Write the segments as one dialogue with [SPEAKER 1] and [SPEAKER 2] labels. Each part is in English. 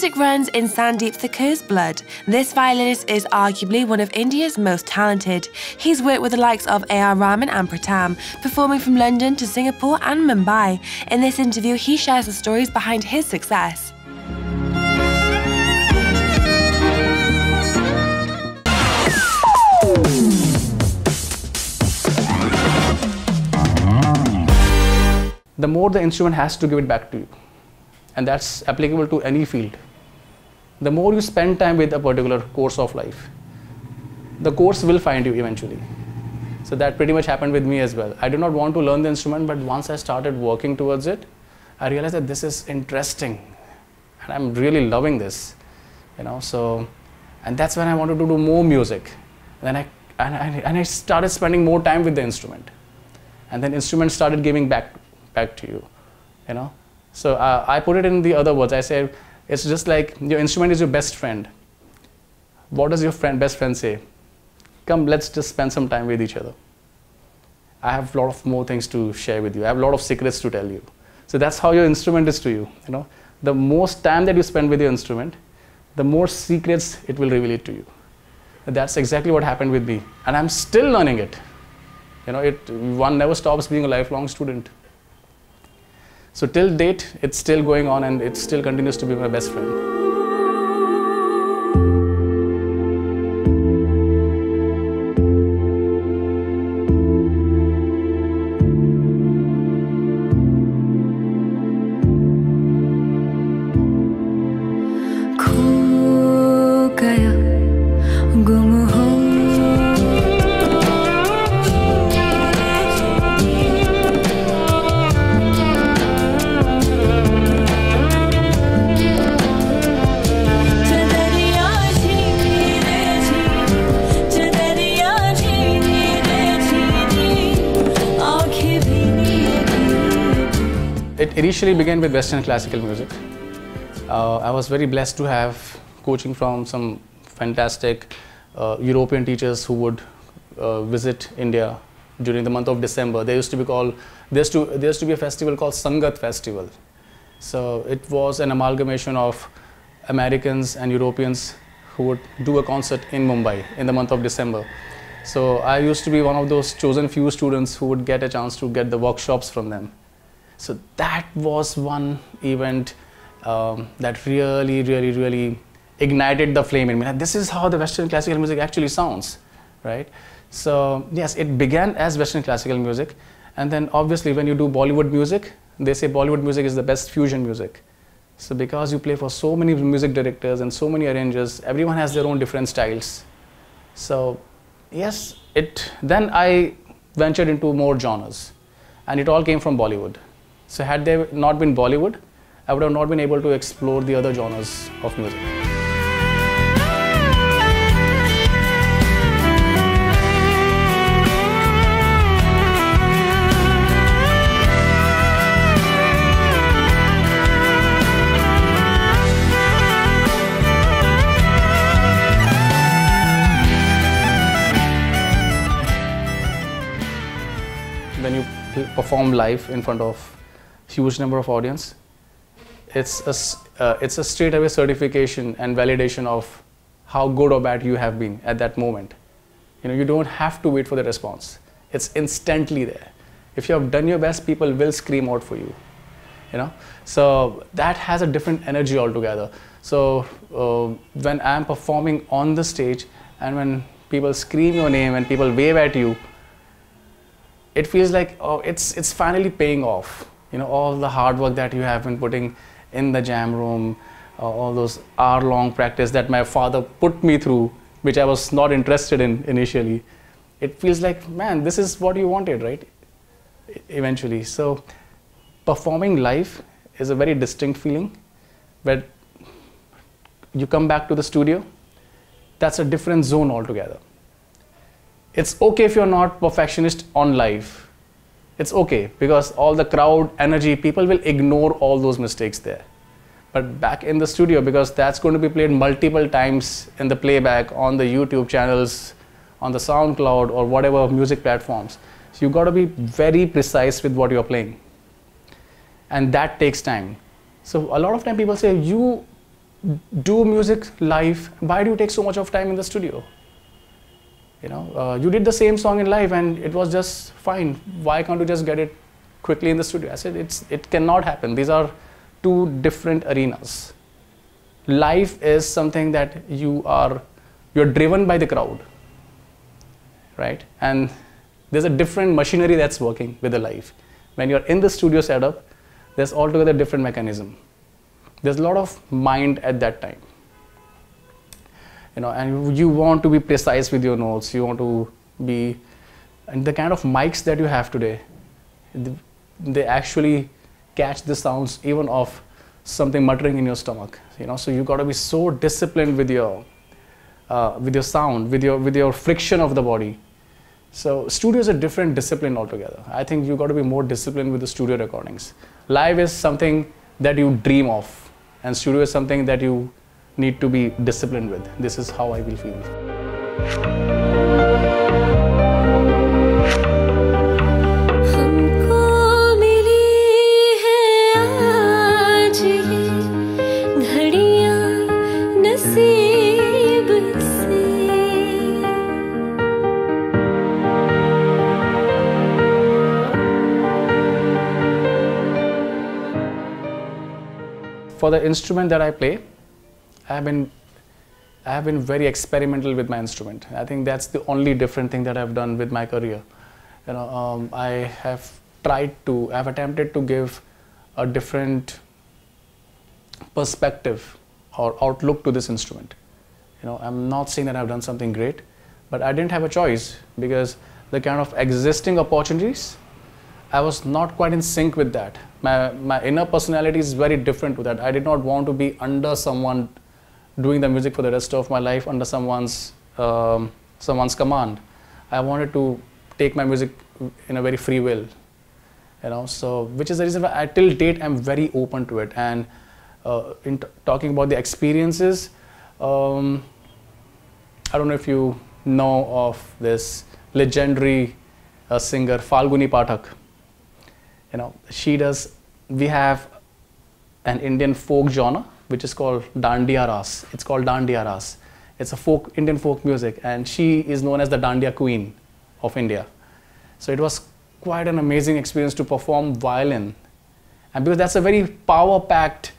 [SPEAKER 1] Music runs in Sandeep Thakur's blood. This violinist is arguably one of India's most talented. He's worked with the likes of Rahman and Pritam, performing from London to Singapore and Mumbai. In this interview, he shares the stories behind his success.
[SPEAKER 2] The more the instrument has to give it back to you, and that's applicable to any field. The more you spend time with a particular course of life, the course will find you eventually. So that pretty much happened with me as well. I did not want to learn the instrument, but once I started working towards it, I realized that this is interesting and I'm really loving this, so, and that's when I wanted to do more music. Then I started spending more time with the instrument, and then instrument started giving back to you, So I put it in the other words. I said, it's just like your instrument is your best friend. What does your best friend say? Come, let's just spend some time with each other. I have a lot of more things to share with you. I have a lot of secrets to tell you. So that's how your instrument is to you. The most time that you spend with your instrument, the more secrets it will reveal it to you. And that's exactly what happened with me. And I'm still learning it. One never stops being a lifelong student. So till date, it's still going on and it still continues to be my best friend. It initially began with Western classical music. I was very blessed to have coaching from some fantastic European teachers who would visit India during the month of December. There used to be a festival called Sangat Festival. So it was an amalgamation of Americans and Europeans who would do a concert in Mumbai in the month of December. So I used to be one of those chosen few students who would get a chance to get the workshops from them. So that was one event that really ignited the flame in me. Like, this is how the Western classical music actually sounds, right? So yes, it began as Western classical music, and then obviously when you do Bollywood music, they say Bollywood music is the best fusion music. So because you play for so many music directors and so many arrangers, everyone has their own different styles. So yes, then I ventured into more genres, and it all came from Bollywood. So had there not been Bollywood, I would have not been able to explore the other genres of music. When you perform live in front of huge number of audience, it's a straight away certification and validation of how good or bad you have been at that moment. You don't have to wait for the response. It's instantly there. If you have done your best, people will scream out for you. So that has a different energy altogether. So when I'm performing on the stage and when people scream your name and people wave at you, it feels like, oh, it's finally paying off. All the hard work that you have been putting in the jam room, all those hour-long practice that my father put me through, which I was not interested in initially. It feels like, man, this is what you wanted, right? Eventually. So performing live is a very distinct feeling. But you come back to the studio, that's a different zone altogether. It's okay if you're not perfectionist on live. It's okay, because all the crowd energy, people will ignore all those mistakes there. But back in the studio, because that's going to be played multiple times in the playback on the YouTube channels, on the SoundCloud or whatever music platforms. So you've got to be very precise with what you're playing. And that takes time. So a lot of time people say, you do music live, why do you take so much of time in the studio? You know, you did the same song in live and it was just fine. Why can't you just get it quickly in the studio? I said, it cannot happen. These are two different arenas. Live is something that you're driven by the crowd, right? And there's a different machinery that's working with the live. When you're in the studio setup, there's altogether different mechanism. There's a lot of mind at that time. You know, and you want to be precise with your notes. You want to be, and the kind of mics that you have today, they actually catch the sounds even of something muttering in your stomach. You know, so you got to be so disciplined with your sound, with your friction of the body. So studio is a different discipline altogether. I think you got to be more disciplined with the studio recordings. Live is something that you dream of, and studio is something that you need to be disciplined with. This is how I will feel. For the instrument that I play, I have been very experimental with my instrument. I think that's the only different thing that I've done with my career. You know, I have attempted to give a different perspective or outlook to this instrument. You know, I'm not saying that I've done something great, but I didn't have a choice because the kind of existing opportunities, I was not quite in sync with that. My inner personality is very different to that. I did not want to be under someone doing the music for the rest of my life, under someone's command. I wanted to take my music in a very free will, you know. So, which is the reason why till date I'm very open to it. And in talking about the experiences, I don't know if you know of this legendary singer Falguni Pathak. You know, we have an Indian folk genre which is called Dandiya Ras. It's called Dandiya Ras. It's a Indian folk music, and she is known as the Dandiya Queen of India. So it was quite an amazing experience to perform violin, and because that's a very power-packed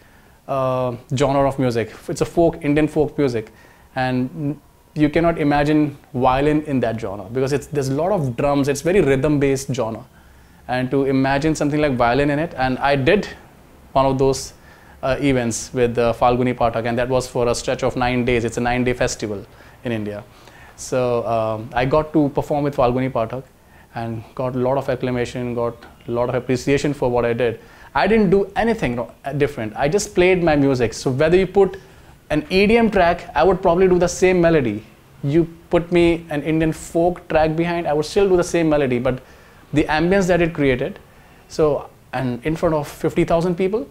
[SPEAKER 2] genre of music. It's a Indian folk music, and you cannot imagine violin in that genre because there's a lot of drums. It's very rhythm-based genre. And to imagine something like violin in it, and I did one of those events with Falguni Pathak, and that was for a stretch of 9 days. It's a 9-day festival in India. So I got to perform with Falguni Pathak and got a lot of acclamation, got a lot of appreciation for what I did. I didn't do anything different. I just played my music. So whether you put an EDM track, I would probably do the same melody. You put me an Indian folk track behind, I would still do the same melody, but the ambience that it created, so, and in front of 50,000 people,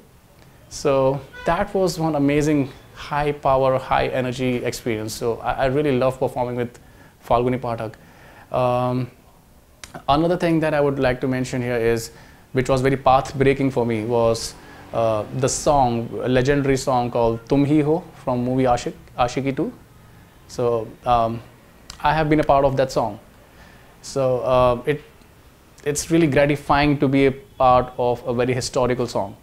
[SPEAKER 2] so that was one amazing high power, high energy experience. So I really love performing with Falguni Pathak. Another thing that I would like to mention here is, which was very path breaking for me, was the song, a legendary song called Tum Hi Ho from movie Aashiqui 2. So I have been a part of that song. So it's really gratifying to be a part of a very historical song,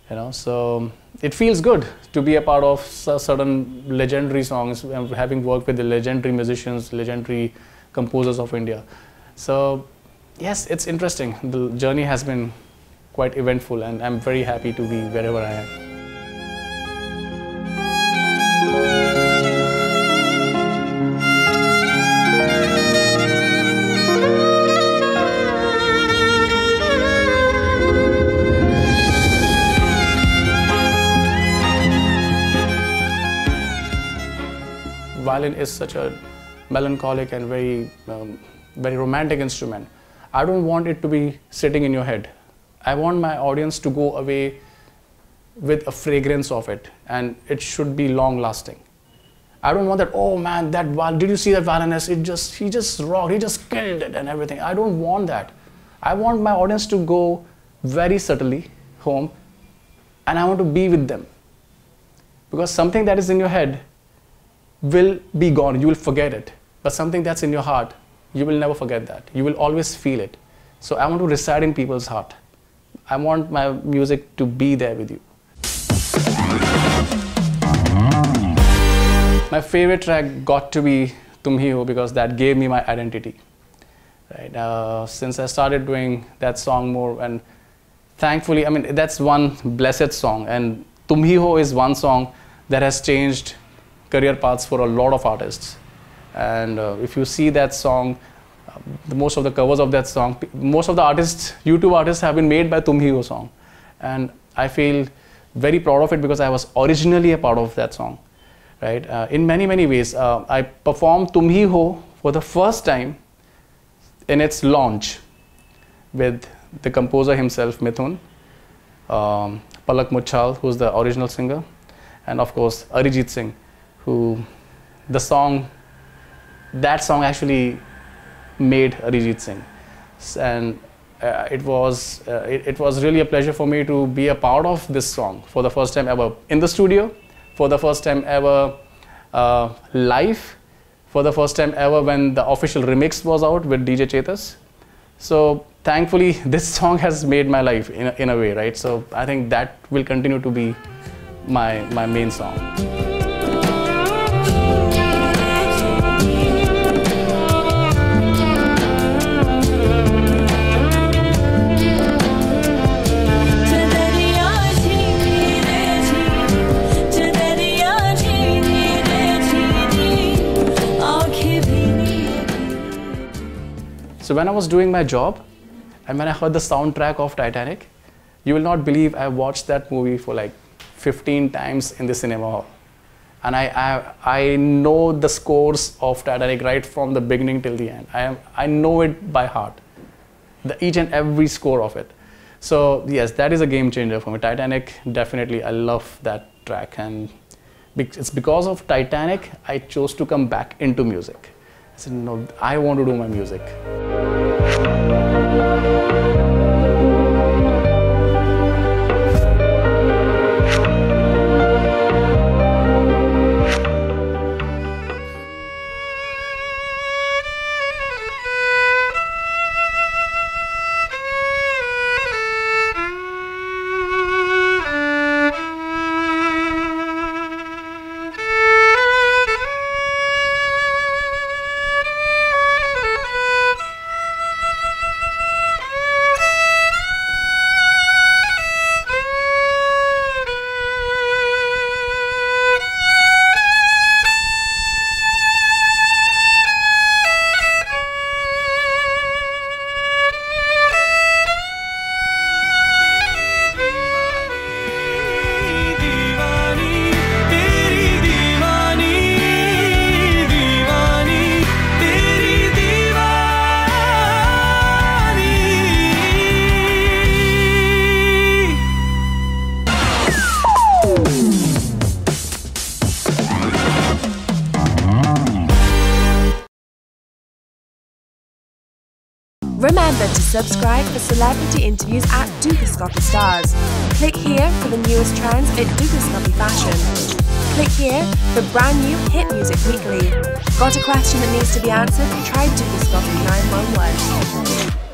[SPEAKER 2] you know. So it feels good to be a part of certain legendary songs, having worked with the legendary musicians, legendary composers of India. So yes, it's interesting. The journey has been quite eventful, and I'm very happy to be wherever I am. Violin is such a melancholic and very romantic instrument. I don't want it to be sitting in your head. I want my audience to go away with a fragrance of it, and it should be long lasting. I don't want that, oh man, did you see that violinist? He just rocked, he just killed it and everything. I don't want that. I want my audience to go very subtly home, and I want to be with them. Because something that is in your head will be gone, you will forget it. But something that's in your heart, you will never forget that. You will always feel it. So I want to reside in people's heart. I want my music to be there with you. My favorite track got to be Tum Hi Ho, because that gave me my identity. Right? Since I started doing that song more, and thankfully, I mean, that's one blessed song, and Tum Hi Ho is one song that has changed career paths for a lot of artists. And if you see that song, most of the covers of that song, most of the artists, YouTube artists, have been made by Tum Hi Ho song. And I feel very proud of it because I was originally a part of that song. Right? In many, many ways. I performed Tum Hi Ho for the first time in its launch with the composer himself, Mithoon, Palak Muchal, who's the original singer, and of course Arijit Singh, who that song actually made Arijit Singh. And it was really a pleasure for me to be a part of this song for the first time ever in the studio, for the first time ever live, for the first time ever when the official remix was out with DJ Chetas. So thankfully this song has made my life in a way, right? So I think that will continue to be my main song. So when I was doing my job, and when I heard the soundtrack of Titanic, you will not believe I watched that movie for like 15 times in the cinema hall. And I know the scores of Titanic right from the beginning till the end. I know it by heart, each and every score of it. So yes, that is a game changer for me. Titanic, definitely, I love that track. And it's because of Titanic, I chose to come back into music. I said, no, I want to do my music.
[SPEAKER 1] Remember to subscribe for celebrity interviews at Dukascopy Stars. Click here for the newest trends in Dukascopy Fashion. Click here for brand new Hit Music Weekly. Got a question that needs to be answered? Try Dukascopy 911.